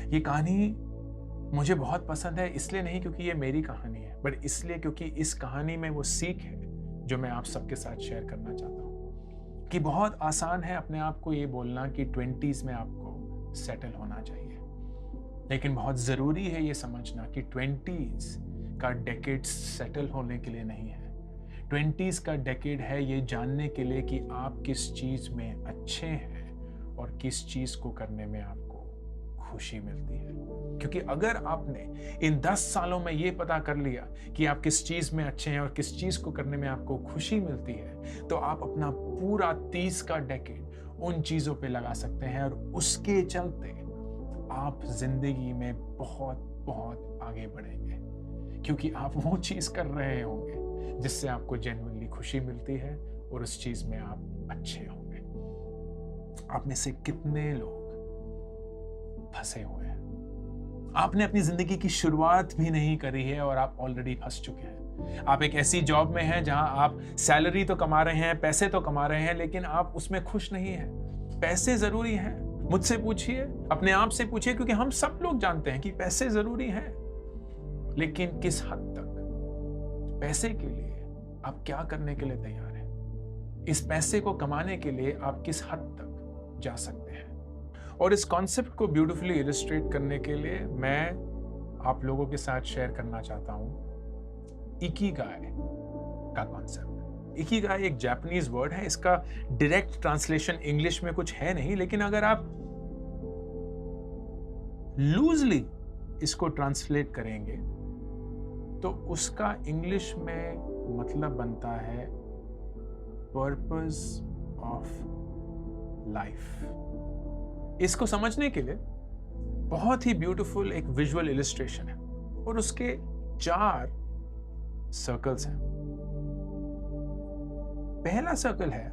ये कहानी मुझे बहुत पसंद है, इसलिए नहीं क्योंकि ये मेरी कहानी है, बट इसलिए क्योंकि इस कहानी में वो सीख है जो मैं आप सबके साथ शेयर करना चाहता हूँ कि बहुत आसान है अपने आप को ये बोलना कि 20s में आपको सेटल होना चाहिए, लेकिन बहुत ज़रूरी है ये समझना कि 20s का डेकेड सेटल होने के लिए नहीं है। 20s का डेकेड है ये जानने के लिए कि आप किस चीज़ में अच्छे हैं और किस चीज़ को करने में आपको खुशी मिलती है। क्योंकि अगर आपने इन 10 सालों में ये पता कर लिया कि आप किस चीज़ में अच्छे हैं और किस चीज़ को करने में आपको खुशी मिलती है, तो आप अपना पूरा 30 का डेकेड उन चीज़ों पे लगा सकते हैं और उसके चलते आप जिंदगी में बहुत बहुत आगे बढ़ेंगे, क्योंकि आप वो चीज़ कर रहे होंगे जिससे आपको जेन्युइनली खुशी मिलती है और उस चीज़ में आप अच्छे होंगे। आप में से कितने लोग फंसे हुए हैं? आपने अपनी जिंदगी की शुरुआत भी नहीं करी है और आप ऑलरेडी फंस चुके हैं। आप एक ऐसी जॉब में हैं जहां आप सैलरी तो कमा रहे हैं, पैसे तो कमा रहे हैं, लेकिन आप उसमें खुश नहीं हैं। पैसे जरूरी हैं, मुझसे पूछिए, अपने आप से पूछिए, क्योंकि हम सब लोग जानते हैं कि पैसे जरूरी हैं, लेकिन किस हद तक? पैसे के लिए आप क्या करने के लिए तैयार हैं? इस पैसे को कमाने के लिए आप किस हद तक जा सकते हैं? और इस कॉन्सेप्ट को ब्यूटीफुली इलस्ट्रेट करने के लिए मैं आप लोगों के साथ शेयर करना चाहता हूं इकिगाई का कॉन्सेप्ट। इकिगाई एक जापानीज वर्ड है, इसका डायरेक्ट ट्रांसलेशन इंग्लिश में कुछ है नहीं, लेकिन अगर आप लूजली इसको ट्रांसलेट करेंगे तो उसका इंग्लिश में मतलब बनता है पर्पस ऑफ लाइफ। इसको समझने के लिए बहुत ही ब्यूटीफुल एक विजुअल इलस्ट्रेशन है और उसके 4 सर्कल्स हैं। पहला सर्कल है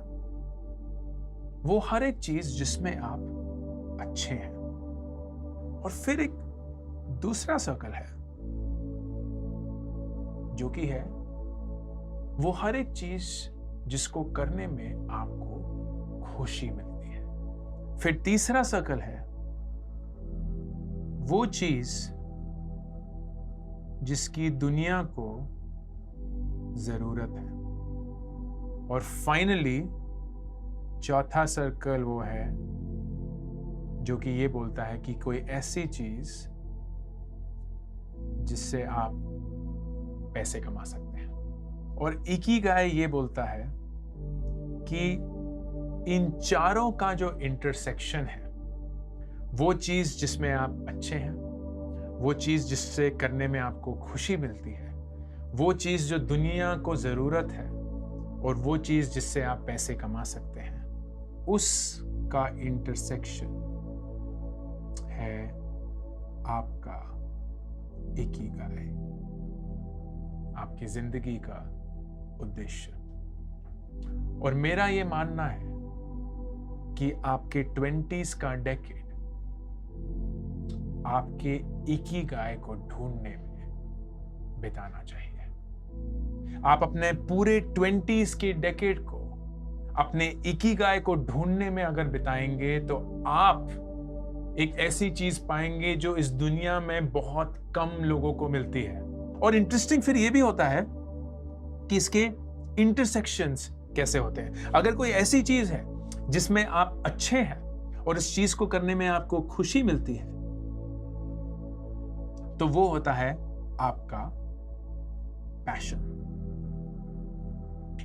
वो हर एक चीज जिसमें आप अच्छे हैं, और फिर एक दूसरा सर्कल है जो कि है वो हर एक चीज जिसको करने में आपको खुशी मिलती है। फिर तीसरा सर्कल है वो चीज जिसकी दुनिया को जरूरत है, और फाइनली चौथा सर्कल वो है जो कि ये बोलता है कि कोई ऐसी चीज जिससे आप पैसे कमा सकते हैं। और इकिगाई ये बोलता है कि इन चारों का जो इंटरसेक्शन है, वो चीज जिसमें आप अच्छे हैं, वो चीज जिससे करने में आपको खुशी मिलती है, वो चीज जो दुनिया को जरूरत है, और वो चीज जिससे आप पैसे कमा सकते हैं, उसका इंटरसेक्शन है आपका इकिगाई, आपकी जिंदगी का उद्देश्य। और मेरा ये मानना है कि आपके 20s का डेकेड आपके इकिगाई को ढूंढने में बिताना चाहिए। आप अपने पूरे 20s के डेकेड को अपने इकिगाई को ढूंढने में अगर बिताएंगे तो आप एक ऐसी चीज पाएंगे जो इस दुनिया में बहुत कम लोगों को मिलती है। और इंटरेस्टिंग फिर ये भी होता है कि इसके इंटरसेक्शंस कैसे होते हैं। अगर कोई ऐसी चीज है जिसमें आप अच्छे हैं और इस चीज को करने में आपको खुशी मिलती है, तो वो होता है आपका पैशन।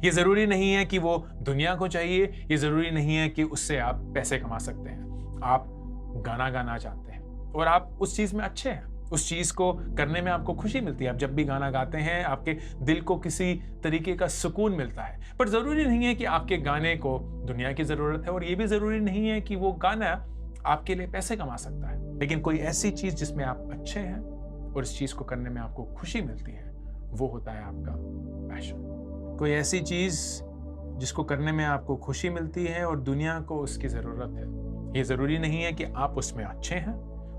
ये जरूरी नहीं है कि वो दुनिया को चाहिए, ये जरूरी नहीं है कि उससे आप पैसे कमा सकते हैं। आप गाना गाना चाहते हैं और आप उस चीज में अच्छे हैं, उस चीज को करने में आपको खुशी मिलती है। आप जब भी गाना गाते हैं आपके दिल को किसी तरीके का सुकून मिलता है। पर जरूरी नहीं है कि आपके गाने को दुनिया की जरूरत है, और ये भी जरूरी नहीं है कि वो गाना आपके लिए पैसे कमा सकता है। लेकिन कोई ऐसी चीज जिसमें आप अच्छे हैं और इस चीज को करने में आपको खुशी मिलती है, वो होता है आपका पैशन। कोई ऐसी चीज जिसको करने में आपको खुशी मिलती है और दुनिया को उसकी जरूरत है। ये जरूरी नहीं है कि आप उसमें अच्छे हैं,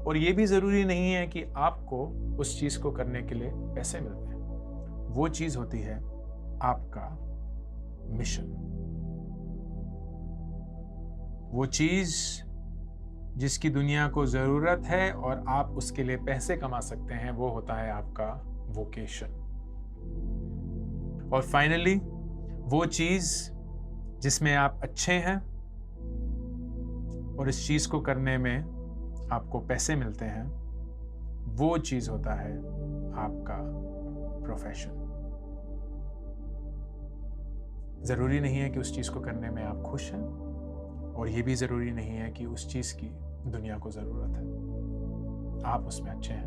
और ये भी जरूरी नहीं है कि आपको उस चीज को करने के लिए पैसे मिलते हैं। वो चीज होती है आपका मिशन। वो चीज जिसकी दुनिया को ज़रूरत है और आप उसके लिए पैसे कमा सकते हैं, वो होता है आपका वोकेशन। और फाइनली वो चीज़ जिसमें आप अच्छे हैं और इस चीज़ को करने में आपको पैसे मिलते हैं, वो चीज़ होता है आपका प्रोफेशन। ज़रूरी नहीं है कि उस चीज़ को करने में आप खुश हैं, और ये भी ज़रूरी नहीं है कि उस चीज़ की दुनिया को ज़रूरत है। आप उसमें अच्छे हैं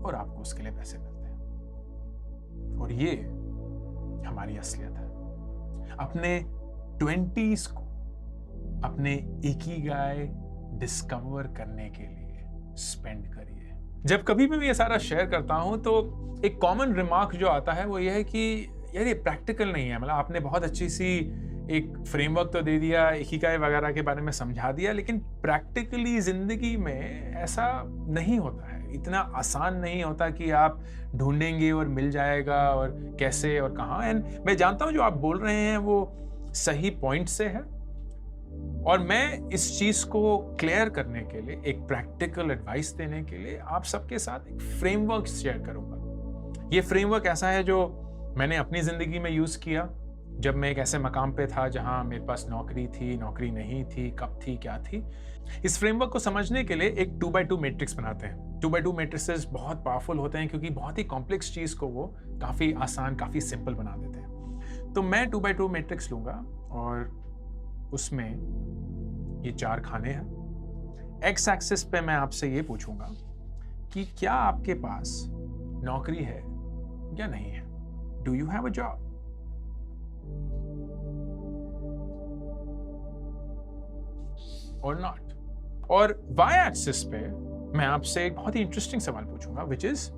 और आपको उसके लिए पैसे मिलते हैं, और ये हमारी असलियत है। अपने 20s को अपने इकिगाई डिस्कवर करने के लिए स्पेंड करिए। जब कभी भी मैं ये सारा शेयर करता हूं तो एक कॉमन रिमार्क जो आता है वो ये है कि यार ये प्रैक्टिकल नहीं है। मतलब आपने बहुत अच्छी सी एक फ्रेमवर्क तो दे दिया, इकिगाई वगैरह के बारे में समझा दिया, लेकिन प्रैक्टिकली जिंदगी में ऐसा नहीं होता है। इतना आसान नहीं होता कि आप ढूंढेंगे और मिल जाएगा और कैसे और कहाँ। एंड मैं जानता हूँ जो आप बोल रहे हैं वो सही पॉइंट से है, और मैं इस चीज को क्लियर करने के लिए, एक प्रैक्टिकल एडवाइस देने के लिए आप सबके साथ एक फ्रेमवर्क शेयर करूंगा। ये फ्रेमवर्क ऐसा है जो मैंने अपनी जिंदगी में यूज किया जब मैं एक ऐसे मकाम पे था जहां मेरे पास नौकरी थी, नौकरी नहीं थी, कब थी, क्या थी। इस फ्रेमवर्क को समझने के लिए एक 2x2 मैट्रिक्स बनाते हैं। 2x2 मैट्रिसेस बहुत पावरफुल होते हैं क्योंकि बहुत ही कॉम्प्लेक्स चीज को वो काफी आसान, काफी सिंपल बना देते हैं। तो मैं 2x2 मैट्रिक्स लूंगा और उसमें ये 4 खाने हैं। एक्स एक्सिस पे मैं आपसे ये पूछूंगा कि क्या आपके पास नौकरी है या नहीं है। Do you have a job? और नॉट। और वाई एक्सिस पे मैं आपसे एक बहुत ही इंटरेस्टिंग सवाल पूछूंगा, विच इज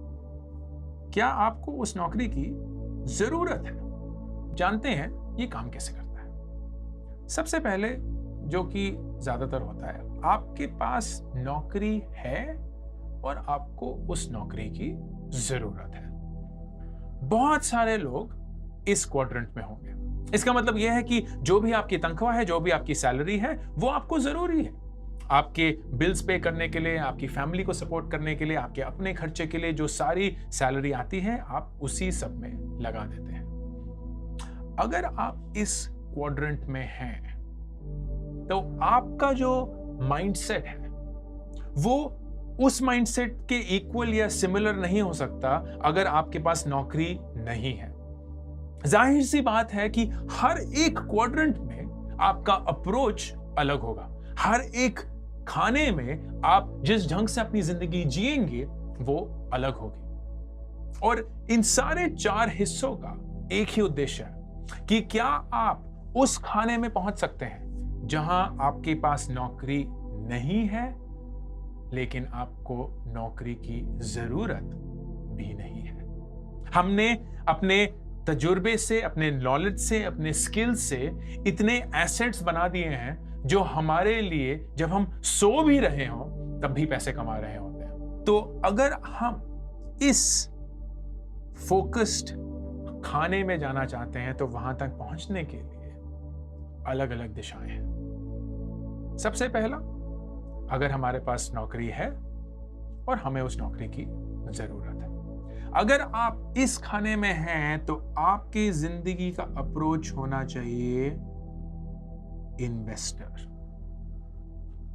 क्या आपको उस नौकरी की जरूरत है। जानते हैं ये काम कैसे करता है। सबसे पहले जो कि ज्यादातर होता है, आपके पास नौकरी है और आपको उस नौकरी की जरूरत है। बहुत सारे लोग इस क्वाड्रेंट में होंगे। इसका मतलब यह है कि जो भी आपकी तनख्वाह है, जो भी आपकी सैलरी है, वो आपको जरूरी है। आपके बिल्स पे करने के लिए, आपकी फैमिली को सपोर्ट करने के लिए, आपके अपने खर्चे के लिए जो सारी सैलरी आती है, आप उसी सब में लगा देते हैं। अगर आप इस क्वाड्रेंट में हैं तो आपका जो माइंडसेट है वो उस माइंडसेट के इक्वल या सिमिलर नहीं हो सकता अगर आपके पास नौकरी नहीं है। जाहिर सी बात है कि हर एक क्वाड्रेंट में आपका अप्रोच अलग होगा। हर एक खाने में आप जिस ढंग से अपनी जिंदगी जिएंगे वो अलग होगी। और इन सारे 4 हिस्सों का एक ही उद्देश्य है कि क्या आप उस खाने में पहुंच सकते हैं जहां आपके पास नौकरी नहीं है लेकिन आपको नौकरी की जरूरत भी नहीं है। हमने अपने तजुर्बे से, अपने नॉलेज से, अपने स्किल से इतने एसेट्स बना दिए हैं जो हमारे लिए जब हम सो भी रहे हों तब भी पैसे कमा रहे होते हैं। तो अगर हम इस फोकस्ड खाने में जाना चाहते हैं तो वहां तक पहुंचने के लिए अलग अलग दिशाएं हैं। सबसे पहला, अगर हमारे पास नौकरी है और हमें उस नौकरी की जरूरत है। अगर आप इस खाने में हैं तो आपकी जिंदगी का अप्रोच होना चाहिए इन्वेस्टर।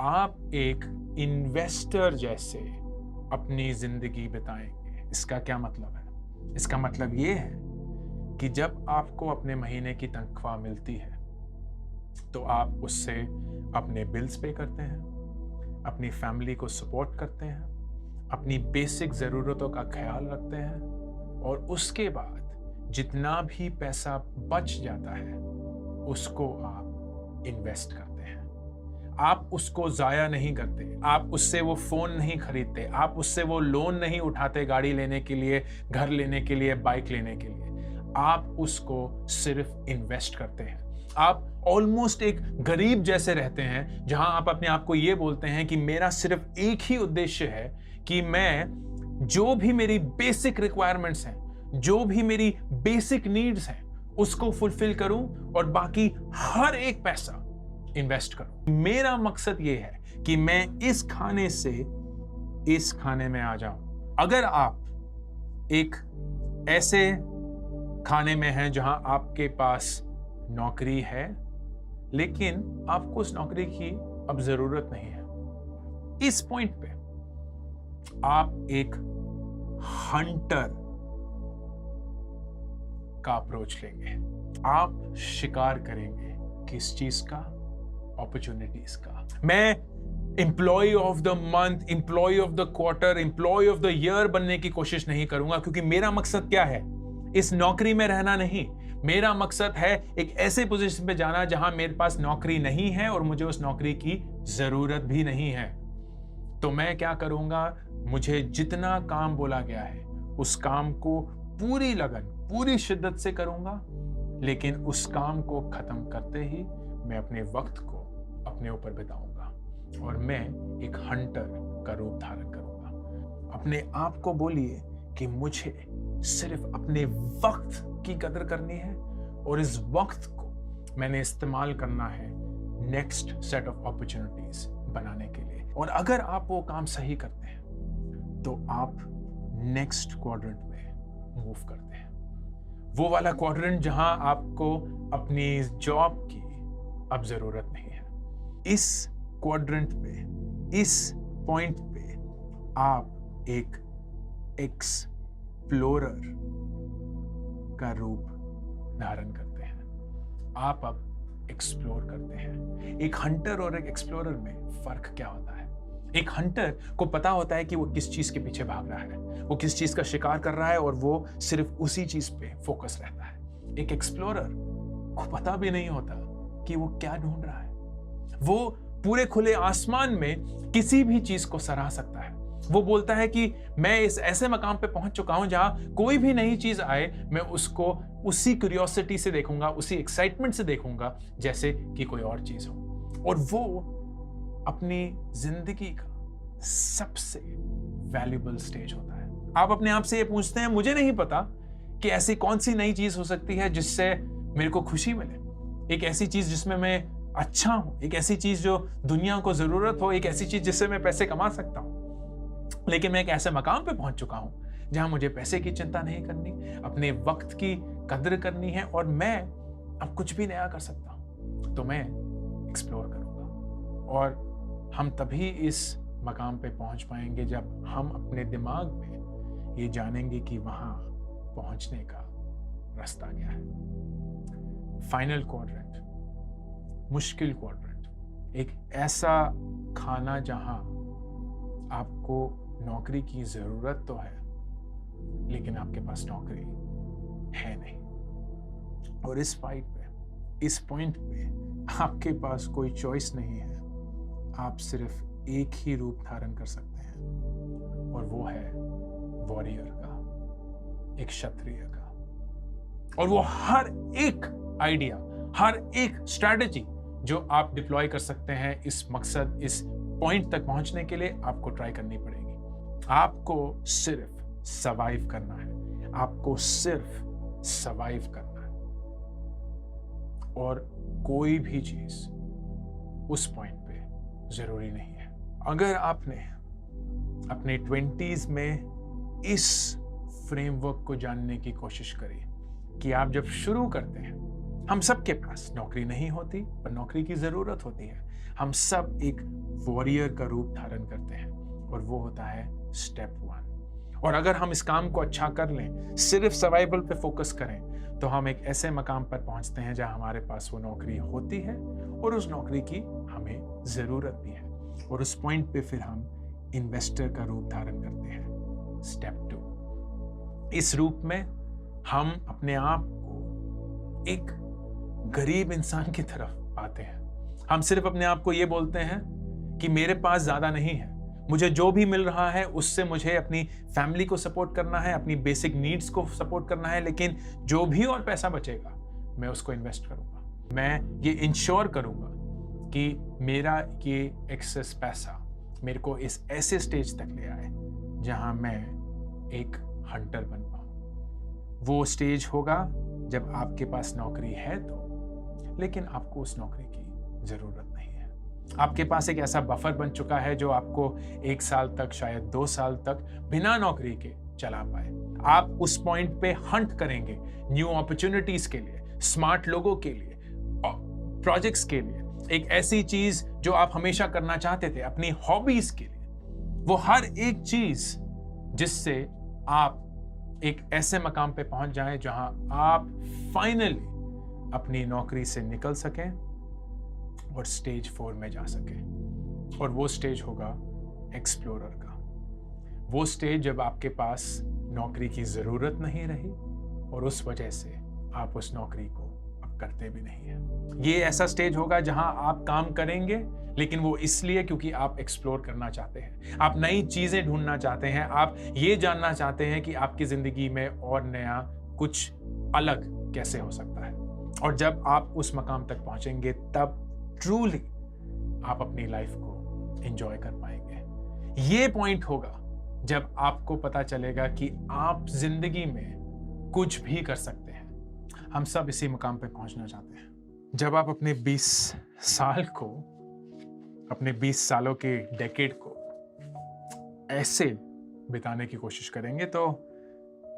आप एक इन्वेस्टर जैसे अपनी जिंदगी बिताएंगे। इसका क्या मतलब है? इसका मतलब यह है कि जब आपको अपने महीने की तनख्वाह मिलती है तो आप उससे अपने बिल्स पे करते हैं, अपनी फैमिली को सपोर्ट करते हैं, अपनी बेसिक ज़रूरतों का ख्याल रखते हैं, और उसके बाद जितना भी पैसा बच जाता है उसको आप इन्वेस्ट करते हैं। आप उसको ज़ाया नहीं करते, आप उससे वो फ़ोन नहीं खरीदते, आप उससे वो लोन नहीं उठाते गाड़ी लेने के लिए, घर लेने के लिए, बाइक लेने के लिए। आप उसको सिर्फ इन्वेस्ट करते हैं। आप ऑलमोस्ट एक गरीब जैसे रहते हैं जहां आप अपने आप को यह बोलते हैं कि मेरा सिर्फ एक ही उद्देश्य है कि मैं जो भी मेरी बेसिक रिक्वायरमेंट्स हैं, जो भी मेरी बेसिक नीड्स हैं, उसको फुलफिल करूं और बाकी हर एक पैसा इन्वेस्ट करूं। मेरा मकसद यह है कि मैं इस खाने से इस खाने में आ जाऊं। अगर आप एक ऐसे खाने में हैं जहां आपके पास नौकरी है, लेकिन आपको उस नौकरी की अब जरूरत नहीं है, इस पॉइंट पे आप एक हंटर का अप्रोच लेंगे। आप शिकार करेंगे किस चीज का? अपॉर्चुनिटीज का। मैं employee of the month, employee of the quarter, employee of the year बनने की कोशिश नहीं करूंगा, क्योंकि मेरा मकसद क्या है? इस नौकरी में रहना नहीं। मेरा मकसद है एक ऐसे पोजीशन पे जाना जहां मेरे पास नौकरी नहीं है और मुझे उस नौकरी की जरूरत भी नहीं है। तो मैं क्या करूंगा? मुझे जितना काम बोला गया है उस काम को पूरी लगन, पूरी शिद्दत से करूंगा, लेकिन उस काम को खत्म करते ही मैं अपने वक्त को अपने ऊपर बिताऊंगा और मैं एक हंटर का रूप धारण करूंगा। अपने आप को बोलिए कि मुझे सिर्फ अपने वक्त की कदर करनी है और इस वक्त को मैंने इस्तेमाल करना है नेक्स्ट सेट ऑफ अपॉर्चुनिटीज बनाने के लिए। और अगर आप वो काम सही करते हैं तो आप नेक्स्ट क्वाड्रेंट में मूव करते हैं, वो वाला क्वाड्रेंट जहां आपको अपनी जॉब की अब जरूरत नहीं है। इस क्वाड्रेंट पे, इस पॉइंट पे आप एक एक्सप्लोरर का रूप धारण करते हैं। आप अब एक्सप्लोर करते हैं। एक हंटर और एक एक्सप्लोरर में फर्क क्या होता है? एक हंटर को पता होता है कि वो किस चीज के पीछे भाग रहा है, वो किस चीज का शिकार कर रहा है और वो सिर्फ उसी चीज पे फोकस रहता है। एक एक्सप्लोरर को पता भी नहीं होता कि वो क्या ढूंढ रहा है। वो पूरे खुले आसमान में किसी भी चीज को सराह सकता है। वो बोलता है कि मैं इस ऐसे मकाम पे पहुंच चुका हूं जहां कोई भी नई चीज आए मैं उसको उसी क्यूरियोसिटी से देखूंगा, उसी एक्साइटमेंट से देखूंगा जैसे कि कोई और चीज हो। और वो अपनी जिंदगी का सबसे वैल्यूबल स्टेज होता है। आप अपने आप से ये पूछते हैं, मुझे नहीं पता कि ऐसी कौन सी नई चीज हो सकती है जिससे मेरे को खुशी मिले, एक ऐसी चीज जिसमें मैं अच्छा हूं, एक ऐसी चीज जो दुनिया को जरूरत हो, एक ऐसी चीज जिससे मैं पैसे कमा सकता हूं। लेकिन मैं एक ऐसे मकाम पे पहुंच चुका हूं जहां मुझे पैसे की चिंता नहीं करनी, अपने वक्त की कद्र करनी है और मैं अब कुछ भी नया कर सकता हूं। तो मैं एक्सप्लोर करूंगा और हम तभी इस मकाम पे पहुंच पाएंगे जब हम अपने दिमाग में ये जानेंगे कि वहां पहुंचने का रास्ता क्या है। फाइनल क्वाड्रेंट, मुश्किल क्वाड्रेंट, एक ऐसा खाना जहां आपको नौकरी की जरूरत तो है लेकिन आपके पास नौकरी है नहीं। और इस फाइट पे, इस पॉइंट पे आपके पास कोई चॉइस नहीं है। आप सिर्फ एक ही रूप धारण कर सकते हैं और वो है वॉरियर का, एक क्षत्रिय का। और वो हर एक आइडिया, हर एक स्ट्रैटेजी जो आप डिप्लॉय कर सकते हैं इस मकसद, इस पॉइंट तक पहुंचने के लिए आपको ट्राई करनी पड़ेगी। आपको सिर्फ सर्वाइव करना है, आपको सिर्फ सर्वाइव करना है और कोई भी चीज उस पॉइंट पे जरूरी नहीं है। अगर आपने अपने 20s में इस फ्रेमवर्क को जानने की कोशिश करी कि आप जब शुरू करते हैं, हम सब के पास नौकरी नहीं होती पर नौकरी की जरूरत होती है। हम सब एक वॉरियर का रूप धारण करते हैं और वो होता है स्टेप 1। और अगर हम इस काम को अच्छा कर लें, सिर्फ सर्वाइवल पे फोकस करें, तो हम एक ऐसे मकाम पर पहुंचते हैं जहां हमारे पास वो नौकरी होती है और उस नौकरी की हमें जरूरत भी है। और उस पॉइंट पे फिर हम इन्वेस्टर का रूप धारण करते हैं, स्टेप 2। इस रूप में हम अपने आप को एक गरीब इंसान की तरफ पाते हैं। हम सिर्फ अपने आप को ये बोलते हैं कि मेरे पास ज्यादा नहीं है, मुझे जो भी मिल रहा है उससे मुझे अपनी फैमिली को सपोर्ट करना है, अपनी बेसिक नीड्स को सपोर्ट करना है, लेकिन जो भी और पैसा बचेगा मैं उसको इन्वेस्ट करूंगा। मैं ये इंश्योर करूंगा कि मेरा ये एक्सेस पैसा मेरे को इस ऐसे स्टेज तक ले आए जहां मैं एक हंटर बन पाऊं। वो स्टेज होगा जब आपके पास नौकरी है तो, लेकिन आपको उस नौकरी की जरूरत नहीं है। आपके पास एक ऐसा बफर बन चुका है जो आपको 1 साल तक, शायद 2 साल तक बिना नौकरी के चला पाए। आप उस पॉइंट पे हंट करेंगे न्यू अपॉर्चुनिटीज के लिए, स्मार्ट लोगों के लिए, प्रोजेक्ट्स के लिए, एक ऐसी चीज जो आप हमेशा करना चाहते थे, अपनी हॉबीज के लिए, वो हर एक चीज जिससे आप एक ऐसे मकाम पे पहुंच जाएं जहां आप फाइनली अपनी नौकरी से निकल सकें और स्टेज 4 में जा सकें। और वो स्टेज होगा एक्सप्लोरर का। वो स्टेज जब आपके पास नौकरी की जरूरत नहीं रही और उस वजह से आप उस नौकरी को अब करते भी नहीं हैं। ये ऐसा स्टेज होगा जहां आप काम करेंगे, लेकिन वो इसलिए क्योंकि आप एक्सप्लोर करना चाहते हैं, आप नई चीजें ढूंढना चाहते हैं, आप ये जानना चाहते हैं कि आपकी जिंदगी में और नया कुछ अलग कैसे हो सकता है। और जब आप उस मकाम तक पहुंचेंगे तब ट्रूली आप अपनी लाइफ को एंजॉय कर पाएंगे। ये पॉइंट होगा जब आपको पता चलेगा कि आप जिंदगी में कुछ भी कर सकते हैं। हम सब इसी मुकाम पे पहुंचना चाहते हैं। जब आप अपने 20 साल को, अपने 20 सालों के डेकेड को ऐसे बिताने की कोशिश करेंगे तो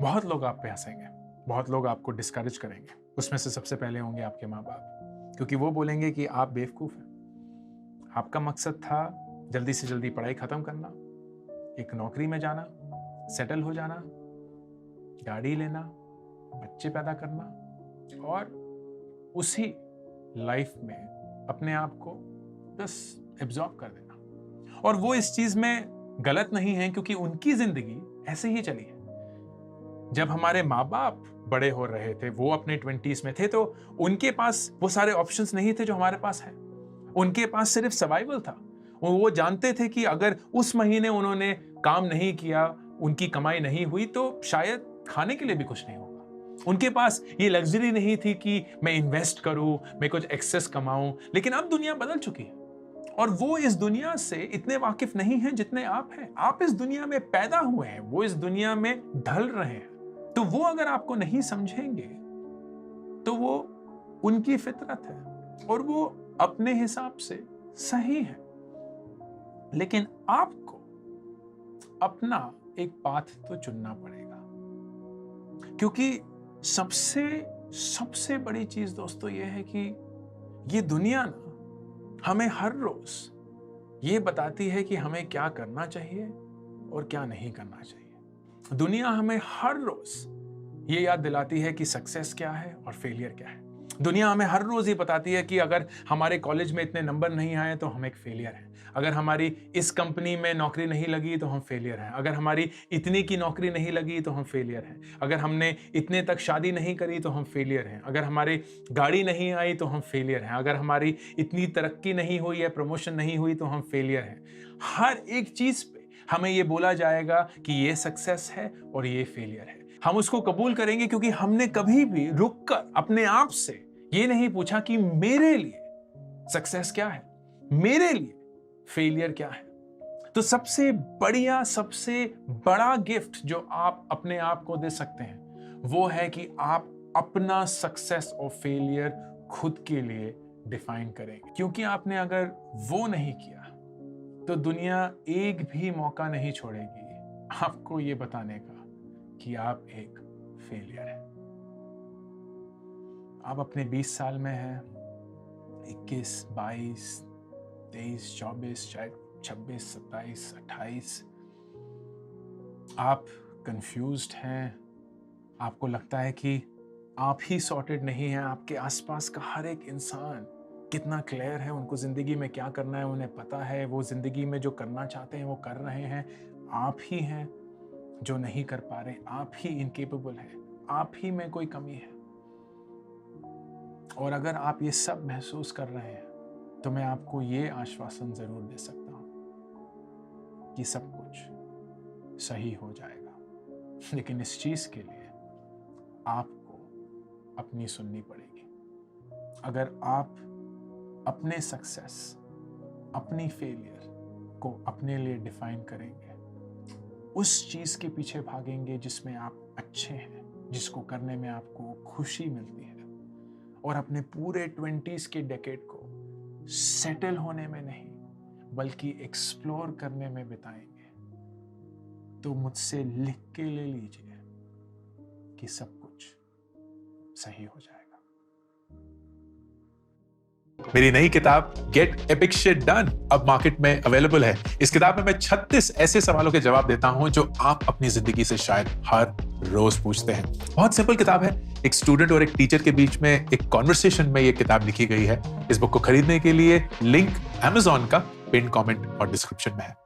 बहुत लोग आप पे हंसेंगे, बहुत लोग आपको डिस्करेज करेंगे। उसमें से सबसे पहले होंगे आपके माँ बाप, क्योंकि वो बोलेंगे कि आप बेवकूफ़ हैं। आपका मकसद था जल्दी से जल्दी पढ़ाई ख़त्म करना, एक नौकरी में जाना, सेटल हो जाना, गाड़ी लेना, बच्चे पैदा करना और उसी लाइफ में अपने आप को बस एब्जॉर्ब कर देना। और वो इस चीज़ में गलत नहीं है क्योंकि उनकी ज़िंदगी ऐसे ही चली है। जब हमारे माँ बाप बड़े हो रहे थे, वो अपने 20s में थे, तो उनके पास वो सारे ऑप्शंस नहीं थे जो हमारे पास हैं। उनके पास सिर्फ सर्वाइवल था। वो जानते थे कि अगर उस महीने उन्होंने काम नहीं किया, उनकी कमाई नहीं हुई, तो शायद खाने के लिए भी कुछ नहीं होगा। उनके पास ये लग्जरी नहीं थी कि मैं इन्वेस्ट करूं, मैं कुछ एक्सेस कमाऊं। लेकिन अब दुनिया बदल चुकी है और वो इस दुनिया से इतने वाकिफ नहीं हैं जितने आप हैं। आप इस दुनिया में पैदा हुए हैं, वो इस दुनिया में ढल रहे हैं। तो वो अगर आपको नहीं समझेंगे तो वो उनकी फितरत है और वो अपने हिसाब से सही है। लेकिन आपको अपना एक पाथ तो चुनना पड़ेगा, क्योंकि सबसे बड़ी चीज दोस्तों ये है कि ये दुनिया ना हमें हर रोज ये बताती है कि हमें क्या करना चाहिए और क्या नहीं करना चाहिए। दुनिया हमें हर रोज ये याद दिलाती है कि सक्सेस क्या है और फेलियर क्या है। दुनिया हमें हर रोज ये बताती है कि अगर हमारे कॉलेज में इतने नंबर नहीं आए तो हम एक फेलियर हैं, अगर हमारी इस कंपनी में नौकरी नहीं लगी तो हम फेलियर हैं, अगर हमारी इतनी की नौकरी नहीं लगी तो हम फेलियर हैं, अगर हमने इतने तक शादी नहीं करी तो हम फेलियर हैं, अगर हमारी गाड़ी नहीं आई तो हम फेलियर हैं, अगर हमारी इतनी तरक्की नहीं हुई है, प्रमोशन नहीं हुई तो हम फेलियर हैं। हर एक चीज पे हमें ये बोला जाएगा कि ये सक्सेस है और ये फेलियर है। हम उसको कबूल करेंगे क्योंकि हमने कभी भी रुककर अपने आप से ये नहीं पूछा कि मेरे लिए सक्सेस क्या है, मेरे लिए फेलियर क्या है। तो सबसे बड़ा गिफ्ट जो आप अपने आप को दे सकते हैं वो है कि आप अपना सक्सेस और फेलियर खुद के लिए डिफाइन करेंगे। क्योंकि आपने अगर वो नहीं किया तो दुनिया एक भी मौका नहीं छोड़ेगी आपको ये बताने का कि आप एक फेलियर हैं। आप अपने 20 साल में हैं, 21, 22, 23, 24, शायद 26, 27, 28। आप कंफ्यूज्ड हैं, आपको लगता है कि आप ही सॉर्टेड नहीं हैं। आपके आसपास का हर एक इंसान कितना क्लियर है, उनको जिंदगी में क्या करना है उन्हें पता है, वो जिंदगी में जो करना चाहते हैं वो कर रहे हैं। आप ही हैं जो नहीं कर पा रहे, आप ही इनकेपेबल हैं, आप ही में कोई कमी है। और अगर आप ये सब महसूस कर रहे हैं तो मैं आपको ये आश्वासन जरूर दे सकता हूं कि सब कुछ सही हो जाएगा। लेकिन इस चीज के लिए आपको अपनी सुननी पड़ेगी। अगर आप अपने सक्सेस, अपनी फेलियर को अपने लिए डिफाइन करेंगे, उस चीज के पीछे भागेंगे जिसमें आप अच्छे हैं, जिसको करने में आपको खुशी मिलती है, और अपने पूरे 20s के डेकेड को सेटल होने में नहीं बल्कि एक्सप्लोर करने में बिताएंगे, तो मुझसे लिख के ले लीजिए कि सब कुछ सही हो जाएगा। मेरी नई किताब गेट एपिक शिट डन अब मार्केट में अवेलेबल है। इस किताब में मैं 36 ऐसे सवालों के जवाब देता हूं जो आप अपनी जिंदगी से शायद हर रोज पूछते हैं। बहुत सिंपल किताब है, एक स्टूडेंट और एक टीचर के बीच में एक कॉन्वर्सेशन में ये किताब लिखी गई है। इस बुक को खरीदने के लिए लिंक Amazon का पिन कमेंट और डिस्क्रिप्शन में है।